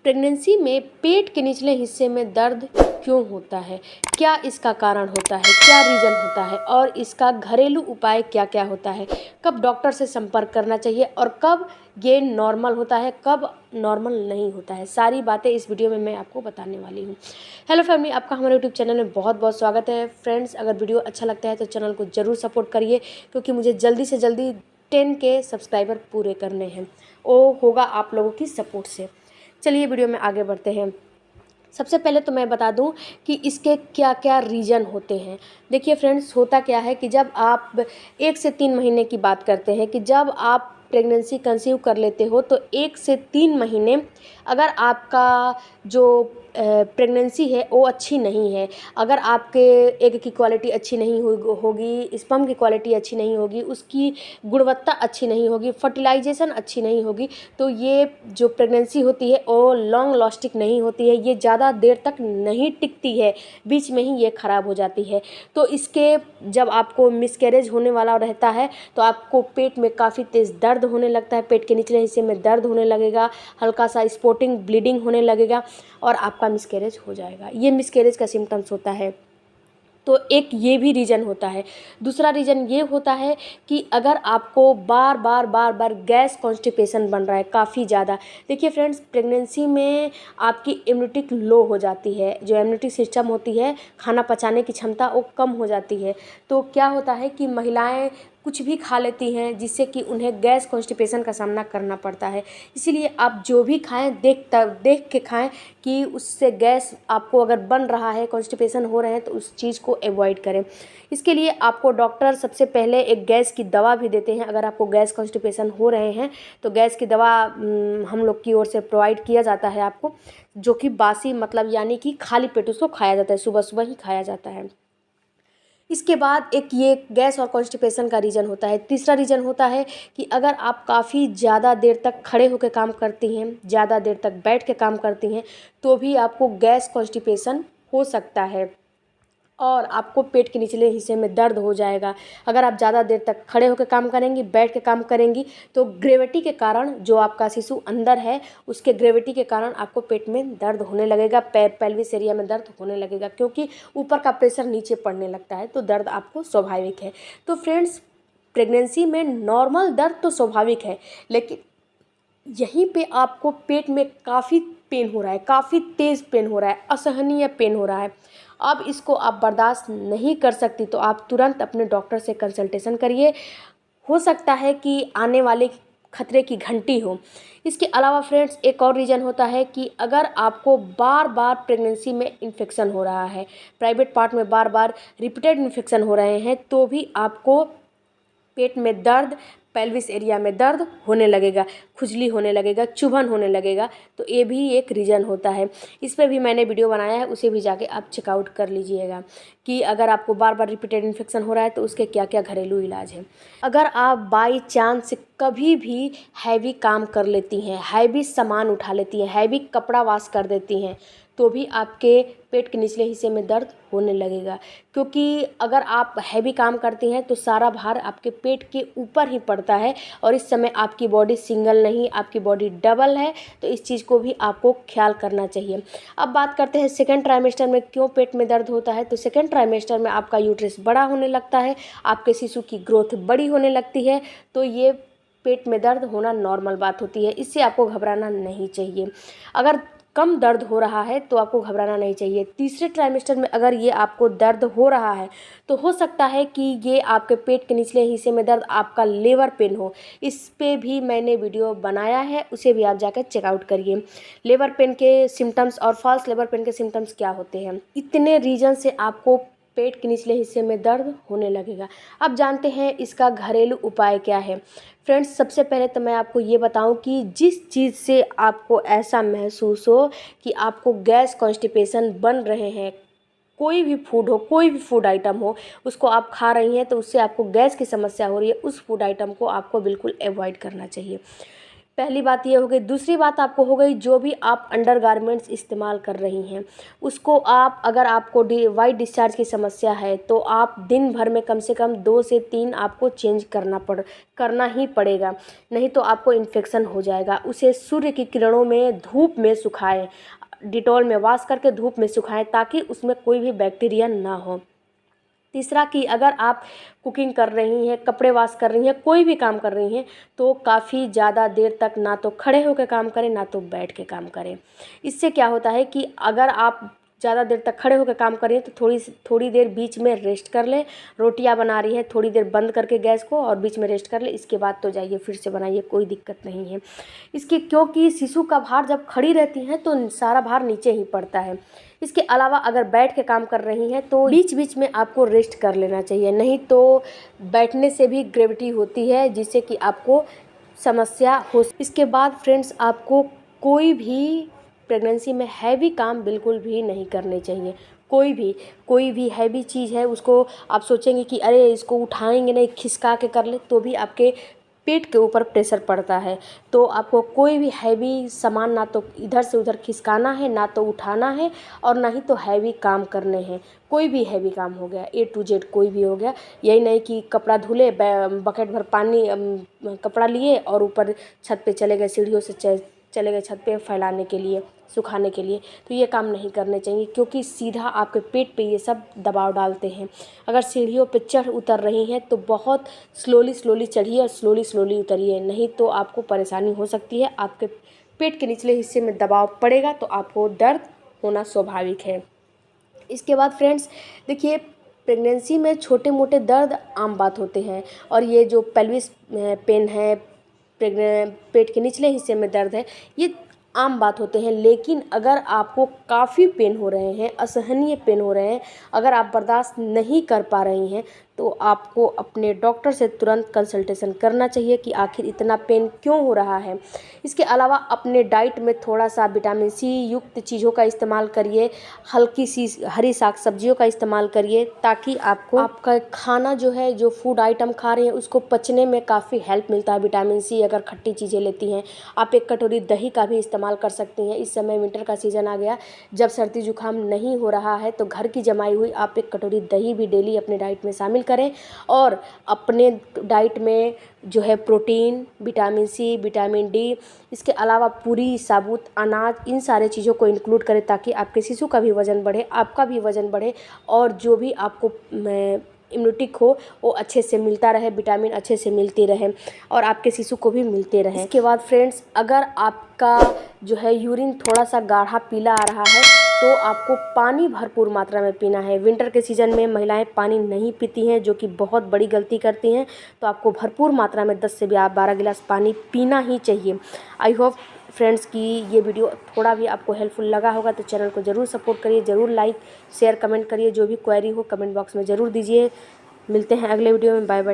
Pregnancy में पेट के निचले हिस्से में दर्द क्यों होता है, क्या इसका कारण होता है, क्या रीज़न होता है और इसका घरेलू उपाय क्या क्या होता है, कब डॉक्टर से संपर्क करना चाहिए और कब ये नॉर्मल होता है, कब नॉर्मल नहीं होता है, सारी बातें इस वीडियो में मैं आपको बताने वाली हूँ। हेलो फैमिली, आपका हमारे यूट्यूब चैनल में बहुत बहुत स्वागत है। फ्रेंड्स, अगर वीडियो अच्छा लगता है तो चैनल को ज़रूर सपोर्ट करिए, क्योंकि मुझे जल्दी से जल्दी 10K सब्सक्राइबर पूरे करने हैं। वो होगा आप लोगों की सपोर्ट से। चलिए वीडियो में आगे बढ़ते हैं। सबसे पहले तो मैं बता दूं कि इसके क्या क्या रीज़न होते हैं। देखिए फ्रेंड्स, होता क्या है कि जब आप 1 से 3 महीने की बात करते हैं कि जब आप प्रेगनेंसी कंसीव कर लेते हो तो 1 से 3 महीने अगर आपका जो प्रेगनेंसी है वो अच्छी नहीं है, अगर आपके एग की क्वालिटी अच्छी नहीं होगी, स्पर्म की क्वालिटी अच्छी नहीं होगी, उसकी गुणवत्ता अच्छी नहीं होगी, फर्टिलाइजेशन अच्छी नहीं होगी, तो ये जो प्रेगनेंसी होती है वो लॉन्ग लास्टिंग नहीं होती है, ये ज़्यादा देर तक नहीं टिकती है, बीच में ही ये ख़राब हो जाती है। तो इसके जब आपको मिसकैरेज होने वाला रहता है तो आपको पेट में काफ़ी तेज़ दर्द होने लगता है, पेट के निचले हिस्से में दर्द होने लगेगा, हल्का सा स्पॉटिंग ब्लीडिंग होने लगेगा और आपका मिसकैरेज हो जाएगा। ये मिसकैरेज का सिम्टम्स होता है। तो एक ये भी रीज़न होता है। दूसरा रीज़न ये होता है कि अगर आपको बार बार गैस कॉन्स्टिपेशन बन रहा है काफ़ी ज़्यादा। देखिए फ्रेंड्स, प्रेगनेंसी में आपकी इम्यूनिटी लो हो जाती है, जो इम्यूनिटी सिस्टम होती है, खाना पचाने की क्षमता वो कम हो जाती है। तो क्या होता है कि महिलाएं कुछ भी खा लेती हैं जिससे कि उन्हें गैस कॉन्स्टिपेशन का सामना करना पड़ता है। इसीलिए आप जो भी खाएं देख के खाएं कि उससे गैस आपको अगर बन रहा है, कॉन्स्टिपेशन हो रहे हैं, तो उस चीज़ को अवॉइड करें। इसके लिए आपको डॉक्टर सबसे पहले एक गैस की दवा भी देते हैं। अगर आपको गैस कॉन्स्टिपेशन हो रहे हैं तो गैस की दवा हम लोग की ओर से प्रोवाइड किया जाता है आपको, जो कि बासी मतलब यानी कि खाली पेट उसको खाया जाता है, सुबह सुबह ही खाया जाता है। इसके बाद एक ये गैस और कॉन्स्टिपेशन का रीज़न होता है। तीसरा रीज़न होता है कि अगर आप काफ़ी ज़्यादा देर तक खड़े होकर काम करती हैं, ज़्यादा देर तक बैठ के काम करती हैं, तो भी आपको गैस कॉन्स्टिपेशन हो सकता है और आपको पेट के निचले हिस्से में दर्द हो जाएगा। अगर आप ज़्यादा देर तक खड़े होकर काम करेंगी, बैठ के काम करेंगी, तो ग्रेविटी के कारण जो आपका शिशु अंदर है उसके ग्रेविटी के कारण आपको पेट में दर्द होने लगेगा, पेल्विस एरिया में दर्द होने लगेगा, क्योंकि ऊपर का प्रेशर नीचे पड़ने लगता है, तो दर्द आपको स्वाभाविक है। तो फ्रेंड्स, प्रेगनेंसी में नॉर्मल दर्द तो स्वाभाविक है, लेकिन यहीं पे आपको पेट में काफ़ी पेन हो रहा है, काफ़ी तेज़ पेन हो रहा है, असहनीय पेन हो रहा है, अब इसको आप बर्दाश्त नहीं कर सकती, तो आप तुरंत अपने डॉक्टर से कंसल्टेशन करिए। हो सकता है कि आने वाले खतरे की घंटी हो। इसके अलावा फ्रेंड्स, एक और रीज़न होता है कि अगर आपको बार बार प्रेगनेंसी में इन्फेक्शन हो रहा है, प्राइवेट पार्ट में बार बार रिपीटेड इन्फेक्शन हो रहे हैं, तो भी आपको पेट में दर्द, पेल्विस एरिया में दर्द होने लगेगा, खुजली होने लगेगा, चुभन होने लगेगा। तो ये भी एक रीज़न होता है। इस पर भी मैंने वीडियो बनाया है, उसे भी जाके आप चेकआउट कर लीजिएगा कि अगर आपको बार बार रिपीटेड इन्फेक्शन हो रहा है तो उसके क्या क्या घरेलू इलाज हैं। अगर आप बाई चांस कभी भी हैवी काम कर लेती हैं, हैवी सामान उठा लेती हैं, हैवी कपड़ा वॉश कर देती हैं, तो भी आपके पेट के निचले हिस्से में दर्द होने लगेगा, क्योंकि अगर आप हैवी काम करती हैं तो सारा भार आपके पेट के ऊपर ही पड़ता है और इस समय आपकी बॉडी सिंगल नहीं, आपकी बॉडी डबल है, तो इस चीज़ को भी आपको ख्याल करना चाहिए। अब बात करते हैं सेकेंड ट्राइमेस्टर में क्यों पेट में दर्द होता है। तो सेकेंड ट्राइमेस्टर में आपका यूट्रस बड़ा होने लगता है, आपके शिशु की ग्रोथ बड़ी होने लगती है, तो ये पेट में दर्द होना नॉर्मल बात होती है, इससे आपको घबराना नहीं चाहिए। अगर कम दर्द हो रहा है तो आपको घबराना नहीं चाहिए। तीसरे ट्राइमेस्टर में अगर ये आपको दर्द हो रहा है तो हो सकता है कि ये आपके पेट के निचले हिस्से में दर्द आपका लेबर पेन हो। इस पे भी मैंने वीडियो बनाया है, उसे भी आप जाकर चेकआउट करिए। लेबर पेन के सिम्टम्स और फॉल्स लेबर पेन के सिम्टम्स क्या होते हैं। इतने रीजन से आपको पेट के निचले हिस्से में दर्द होने लगेगा। अब जानते हैं इसका घरेलू उपाय क्या है। फ्रेंड्स, सबसे पहले तो मैं आपको ये बताऊं कि जिस चीज़ से आपको ऐसा महसूस हो कि आपको गैस कॉन्स्टिपेशन बन रहे हैं, कोई भी फूड हो, कोई भी फूड आइटम हो, उसको आप खा रही हैं तो उससे आपको गैस की समस्या हो रही है, उस फूड आइटम को आपको बिल्कुल अवॉइड करना चाहिए। पहली बात ये हो गई। दूसरी बात आपको हो गई, जो भी आप अंडरगारमेंट्स इस्तेमाल कर रही हैं उसको आप, अगर आपको वाइट डिस्चार्ज की समस्या है तो आप दिन भर में कम से कम 2 से 3 आपको चेंज करना ही पड़ेगा, नहीं तो आपको इन्फेक्शन हो जाएगा। उसे सूर्य की किरणों में, धूप में सुखाएं, डिटॉल में वॉश करके धूप में सुखाएं ताकि उसमें कोई भी बैक्टीरिया ना हो। तीसरा कि अगर आप कुकिंग कर रही हैं, कपड़े वॉश कर रही हैं, कोई भी काम कर रही हैं तो काफ़ी ज़्यादा देर तक ना तो खड़े होकर काम करें ना तो बैठ के काम करें। इससे क्या होता है कि अगर आप ज़्यादा देर तक खड़े होकर काम कर रही हैं तो थोड़ी देर बीच में रेस्ट कर लें। रोटियां बना रही हैं, थोड़ी देर बंद करके गैस को और बीच में रेस्ट कर लें, इसके बाद तो जाइए फिर से बनाइए, कोई दिक्कत नहीं है इसकी, क्योंकि शिशु का भार जब खड़ी रहती हैं तो सारा भार नीचे ही पड़ता है। इसके अलावा अगर बैठ के काम कर रही हैं तो बीच बीच में आपको रेस्ट कर लेना चाहिए, नहीं तो बैठने से भी ग्रेविटी होती है जिससे कि आपको समस्या हो। इसके बाद फ्रेंड्स, आपको कोई भी प्रेगनेंसी में हैवी काम बिल्कुल भी नहीं करने चाहिए। कोई भी हैवी चीज़ है उसको आप सोचेंगे कि अरे इसको उठाएंगे नहीं, खिसका के कर ले, तो भी आपके पेट के ऊपर प्रेशर पड़ता है। तो आपको कोई भी हैवी सामान ना तो इधर से उधर खिसकाना है, ना तो उठाना है, और ना ही तो हैवी काम करने हैं। कोई भी हैवी काम हो गया, A to Z कोई भी हो गया, यही नहीं कि कपड़ा धुले, बकेट भर पानी कपड़ा लिए और ऊपर छत पे चले गए, सीढ़ियों से चले गए छत पे फैलाने के लिए, सुखाने के लिए, तो ये काम नहीं करने चाहिए क्योंकि सीधा आपके पेट पे ये सब दबाव डालते हैं। अगर सीढ़ियों पे चढ़ उतर रही हैं तो बहुत स्लोली चढ़िए और स्लोली उतरिए, नहीं तो आपको परेशानी हो सकती है। आपके पेट के निचले हिस्से में दबाव पड़ेगा तो आपको दर्द होना स्वाभाविक है। इसके बाद फ्रेंड्स देखिए, प्रेगनेंसी में छोटे मोटे दर्द आम बात होते हैं, और ये जो पेल्विस पेन है, पेट के निचले हिस्से में दर्द है, ये आम बात होते हैं। लेकिन अगर आपको काफ़ी पेन हो रहे हैं, असहनीय पेन हो रहे हैं, अगर आप बर्दाश्त नहीं कर पा रही हैं तो आपको अपने डॉक्टर से तुरंत कंसल्टेशन करना चाहिए कि आखिर इतना पेन क्यों हो रहा है। इसके अलावा अपने डाइट में थोड़ा सा विटामिन सी युक्त चीज़ों का इस्तेमाल करिए, हल्की सी हरी साग सब्जियों का इस्तेमाल करिए, ताकि आपको आपका खाना जो है, जो फूड आइटम खा रहे हैं उसको पचने में काफ़ी हेल्प मिलता है। विटामिन सी अगर खट्टी चीज़ें लेती हैं, आप 1 कटोरी दही का भी इस्तेमाल कर सकती हैं। इस समय विंटर का सीज़न आ गया, जब सर्दी जुकाम नहीं हो रहा है तो घर की जमाई हुई आप 1 कटोरी दही भी डेली अपने डाइट में शामिल करें, और अपने डाइट में जो है protein, vitamin C, vitamin D, इसके अलावा पूरी, साबुत अनाज, इन सारे चीज़ों को इंक्लूड करें ताकि आपके शिशु का भी वज़न बढ़े, आपका भी वज़न बढ़े, और जो भी आपको इम्यूनिटी हो वो अच्छे से मिलता रहे, विटामिन अच्छे से मिलती रहे और आपके शिशु को भी मिलते रहे। इसके बाद फ्रेंड्स, अगर आपका जो है यूरिन थोड़ा सा गाढ़ा पीला आ रहा है तो आपको पानी भरपूर मात्रा में पीना है। विंटर के सीज़न में महिलाएं पानी नहीं पीती हैं, जो कि बहुत बड़ी गलती करती हैं, तो आपको भरपूर मात्रा में 10 से 12 गिलास पानी पीना ही चाहिए। आई होप फ्रेंड्स कि ये वीडियो थोड़ा भी आपको हेल्पफुल लगा होगा, तो चैनल को ज़रूर सपोर्ट करिए, ज़रूर लाइक शेयर कमेंट करिए, जो भी क्वेरी हो कमेंट बॉक्स में ज़रूर दीजिए। मिलते हैं अगले वीडियो में, बाय बाय।